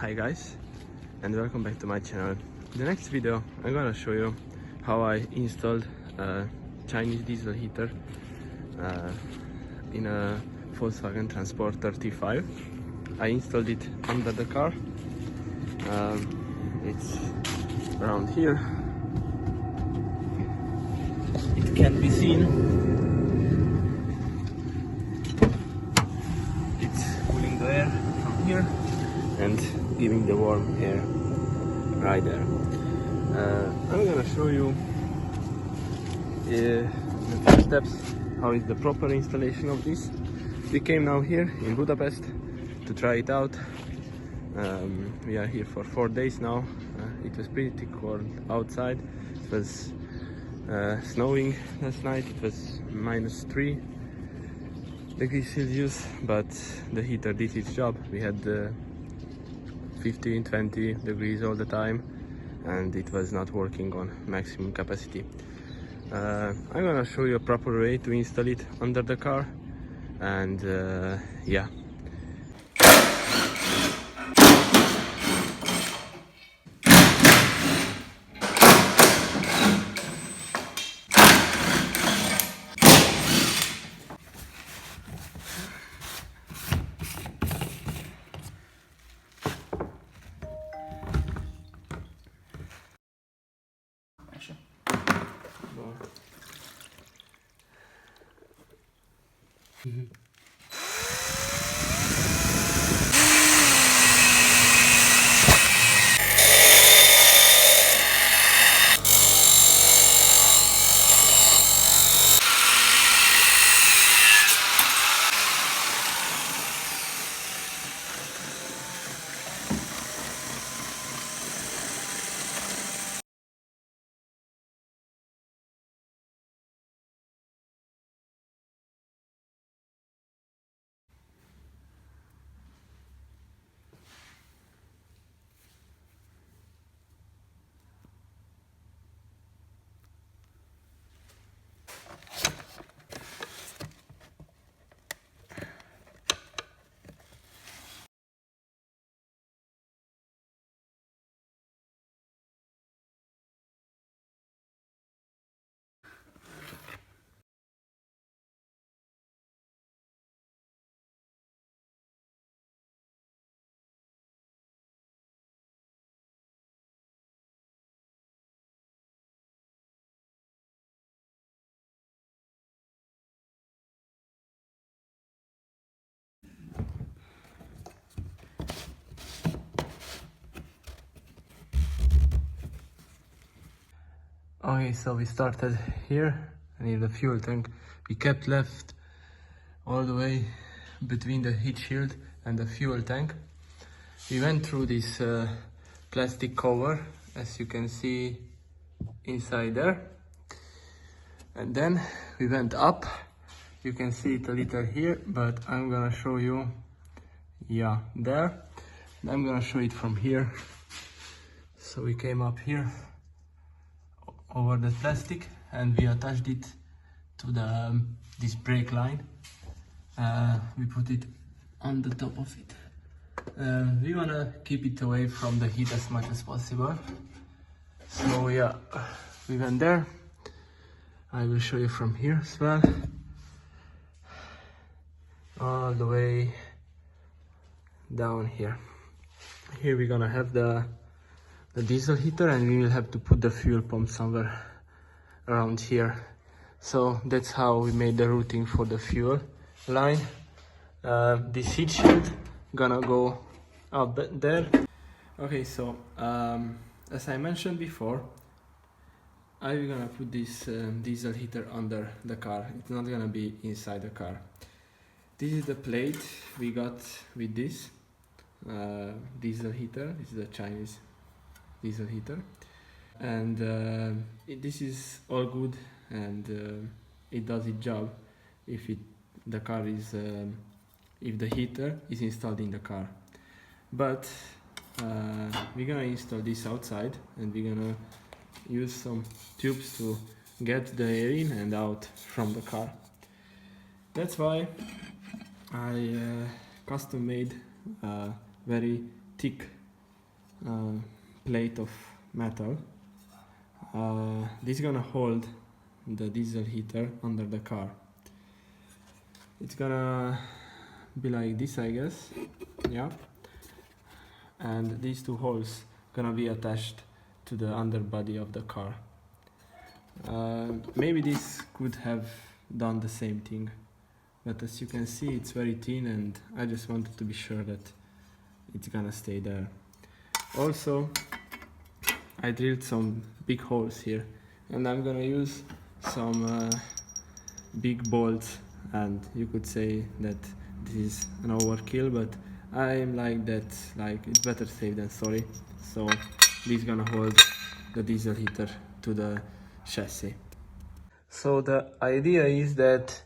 Hi guys, and welcome back to my channel. In the next video I'm gonna show you how I installed a Chinese diesel heater in a Volkswagen Transporter T5. I installed it under the car. It's around here. It can be seen. It's cooling the air from here and giving the warm air right there. I'm gonna show you the first steps, how is the proper installation of this. We came now here in Budapest to try it out. We are here for 4 days now. It was pretty cold outside. It was snowing last night. It was -3 degrees Celsius, but the heater did its job. We had 15-20 degrees all the time, and it was not working on maximum capacity. I'm gonna show you a proper way to install it under the car, and yeah. Okay, so we started here near the fuel tank. We kept left all the way between the heat shield and the fuel tank. We went through this plastic cover, as you can see inside there, and then we went up. You can see it a little here, but I'm gonna show you, yeah, there. And I'm gonna show it from here. So we came up here over the plastic and we attached it to the this brake line. We put it on the top of it. We wanna keep it away from the heat as much as possible. So yeah, we went there. I will show you from here as well. All the way down here. Here we're gonna have the diesel heater, and we will have to put the fuel pump somewhere around here. So that's how we made the routing for the fuel line. This heat shield gonna go up there. Okay, so as I mentioned before, I'm gonna put this diesel heater under the car. It's not gonna be inside the car. This is the plate we got with this diesel heater. This is a Chinese diesel heater, and this is all good, and it does its job if the car is if the heater is installed in the car. But we're gonna install this outside, and we're gonna use some tubes to get the air in and out from the car. That's why I custom made a very thick plate of metal. This is gonna hold the diesel heater under the car. It's gonna be like this, I guess. Yeah. And these two holes gonna be attached to the underbody of the car. Maybe this could have done the same thing, but as you can see, it's very thin, and I just wanted to be sure that it's gonna stay there. Also, I drilled some big holes here, and I'm gonna use some big bolts, and you could say that this is an overkill, but I am like that, like it's better safe than sorry. So this is gonna hold the diesel heater to the chassis. So the idea is that,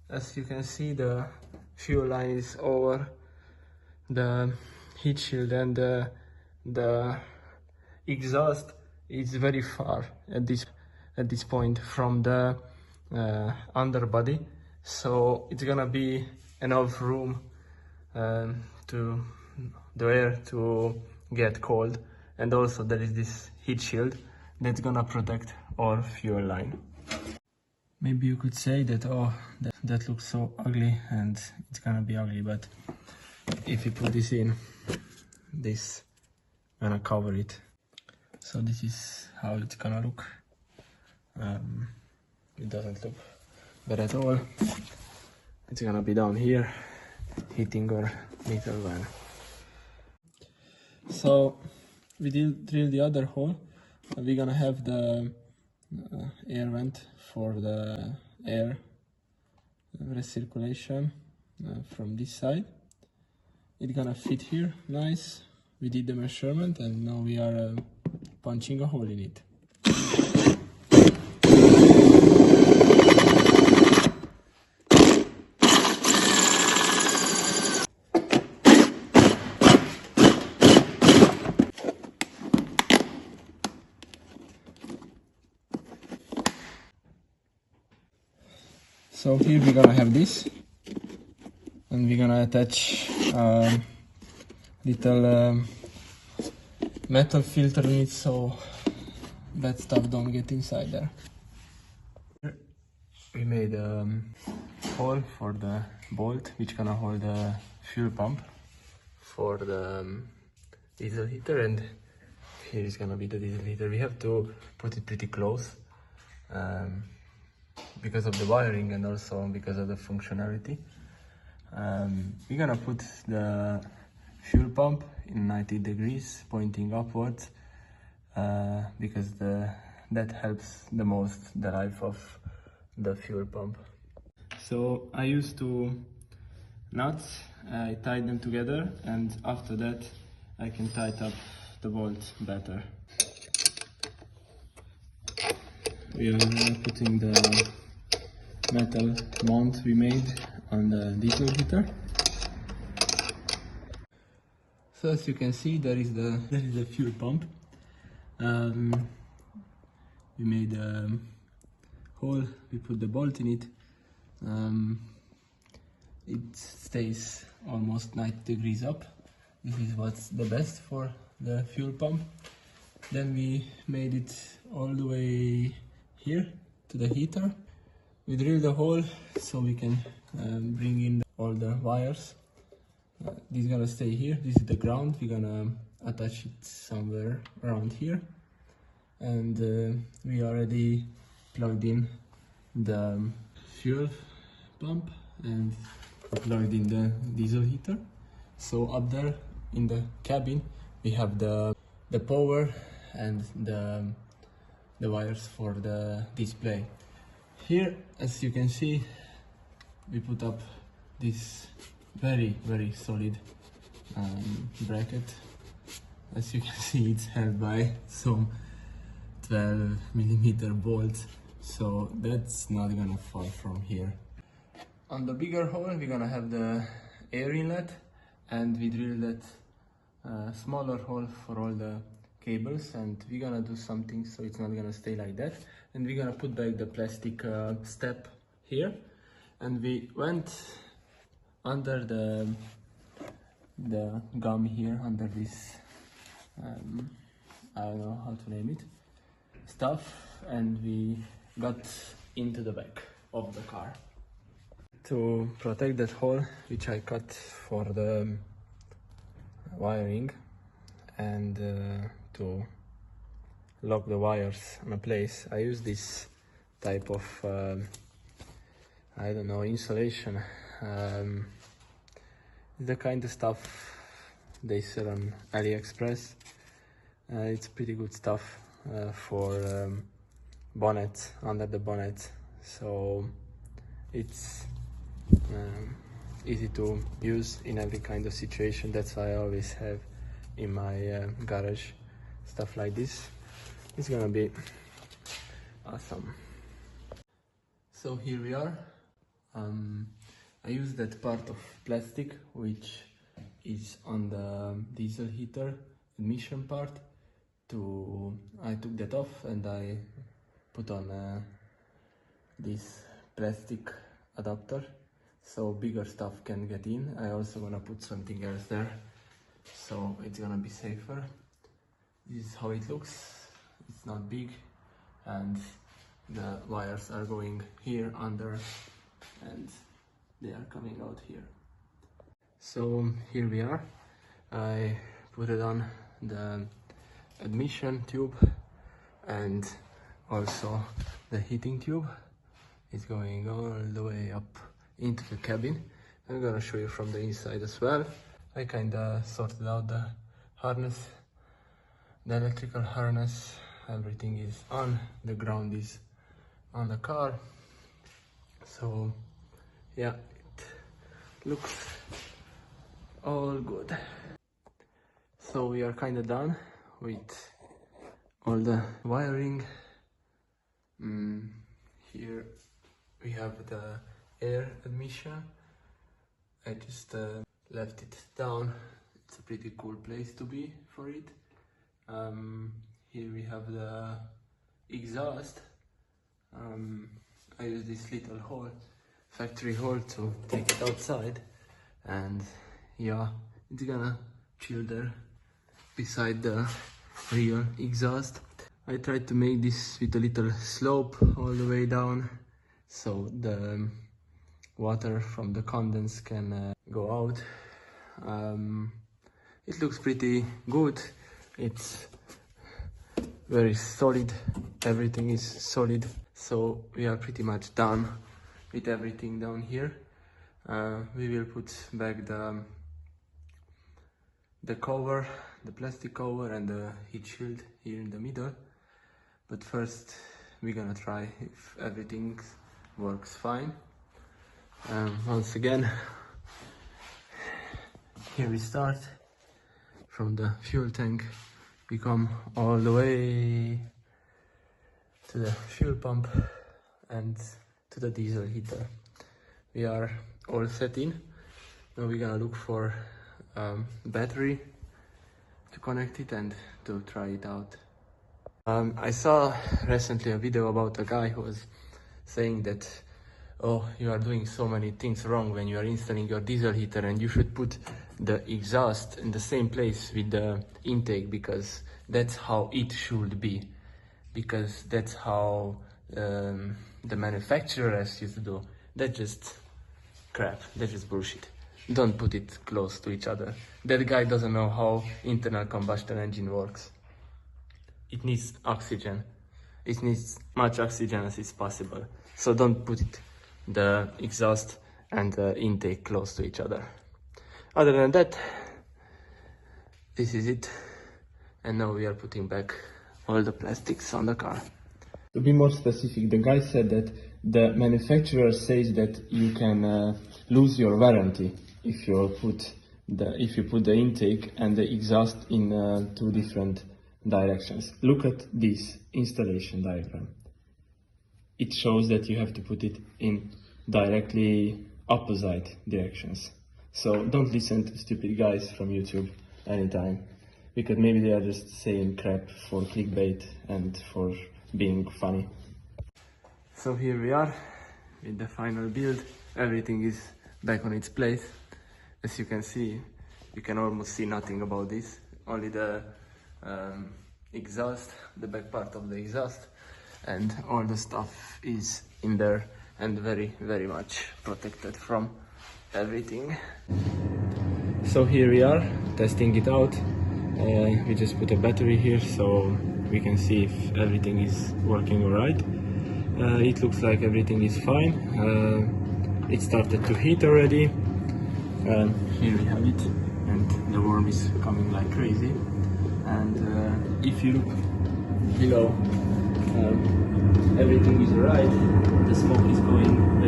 as you can see, the fuel line is over the heat shield, and the exhaust is very far at this point from the underbody, so it's gonna be enough room to the air to get cold, and also there is this heat shield that's gonna protect our fuel line. Maybe you could say that, oh, that looks so ugly, and it's gonna be ugly, but if you put this in, this gonna cover it. So this is how it's gonna look. It doesn't look bad at all. It's gonna be down here, heating our little van. So we drill the other hole. We're gonna have the air vent for the air recirculation from this side. It's gonna fit here, nice. We did the measurement, and now we are punching a hole in it. So here we're gonna have this, and we're gonna attach little metal filter in it, so bad stuff don't get inside there. We made a hole for the bolt which gonna hold the fuel pump for the diesel heater, and here is gonna be the diesel heater. We have to put it pretty close because of the wiring and also because of the functionality. We're gonna put the fuel pump in 90 degrees pointing upwards because that helps the most the life of the fuel pump. So I used two nuts, I tied them together, and after that I can tighten up the bolt better. We are putting the metal mount we made on the diesel heater. So as you can see, there is the fuel pump. We made a hole, we put the bolt in it. It stays almost 90 degrees up. This is what's the best for the fuel pump. Then we made it all the way here to the heater. We drilled a hole so we can bring in all the wires. This is gonna stay here. This is the ground. We're gonna attach it somewhere around here, and we already plugged in the fuel pump and plugged in the diesel heater. So up there in the cabin we have the power and the wires for the display. Here, as you can see, we put up this very solid bracket. As you can see, it's held by some 12mm bolts, so that's not gonna fall from here. On the bigger hole we're gonna have the air inlet, and we drilled that smaller hole for all the cables, and we're gonna do something so it's not gonna stay like that, and we're gonna put back the plastic step here, and we went under the gum here, under this I don't know how to name it, stuff, and we got into the back of the car. To protect that hole, which I cut for the wiring, and to lock the wires in a place, I use this type of I don't know, insulation. The kind of stuff they sell on AliExpress. It's pretty good stuff for bonnets, under the bonnet, so it's easy to use in every kind of situation. That's why I always have in my garage stuff like this. It's gonna be awesome. So here we are. I use that part of plastic which is on the diesel heater admission part. I took that off and I put on this plastic adapter so bigger stuff can get in. I also gonna put something else there so it's gonna be safer. This is how it looks. It's not big and the wires are going here under and they are coming out here. So here we are. I put it on the admission tube and also the heating tube is going all the way up into the cabin. I'm gonna show you from the inside as well. I kinda sorted out the harness, the electrical harness. Everything is on, the ground is on the car. So yeah, it looks all good. So we are kinda done with all the wiring. Here we have the air admission. I just left it down. It's a pretty cool place to be for it. Here we have the exhaust. I use this little hole, factory hole, to take it outside, and yeah, it's gonna chill there beside the real exhaust. I tried to make this with a little slope all the way down so the water from the condense can go out. It looks pretty good. It's very solid, everything is solid, so we are pretty much done with everything down here. We will put back the cover, the plastic cover, and the heat shield here in the middle, but first we're gonna try if everything works fine. Once again, here we start from the fuel tank. We come all the way to the fuel pump and to the diesel heater. We are all set in. Now we're gonna look for battery to connect it and to try it out. I saw recently a video about a guy who was saying that, oh, you are doing so many things wrong when you are installing your diesel heater, and you should put the exhaust in the same place with the intake, because that's how it should be, because that's how the manufacturers used to do. That's just crap, that's just bullshit. Don't put it close to each other. That guy doesn't know how internal combustion engine works. It needs oxygen. It needs much oxygen as is possible. So don't put it, the exhaust and the intake, close to each other. Other than that, this is it. And now we are putting back all the plastics on the car. To be more specific, the guy said that the manufacturer says that you can lose your warranty if you put the intake and the exhaust in two different directions. Look at this installation diagram. It shows that you have to put it in directly opposite directions. So don't listen to stupid guys from YouTube anytime, because maybe they are just saying crap for clickbait and for being funny. So here we are with the final build. Everything is back on its place. As you can see, you can almost see nothing about this. Only the exhaust, the back part of the exhaust, and all the stuff is in there and very much protected from everything. So here we are testing it out. We just put a battery here so we can see if everything is working alright. It looks like everything is fine. It started to heat already. Here we have it, and the worm is coming like crazy. And if you look below, everything is alright. The smoke is going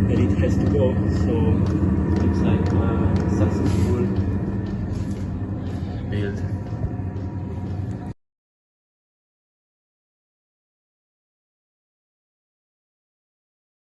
where it has to go, so looks like a successful build.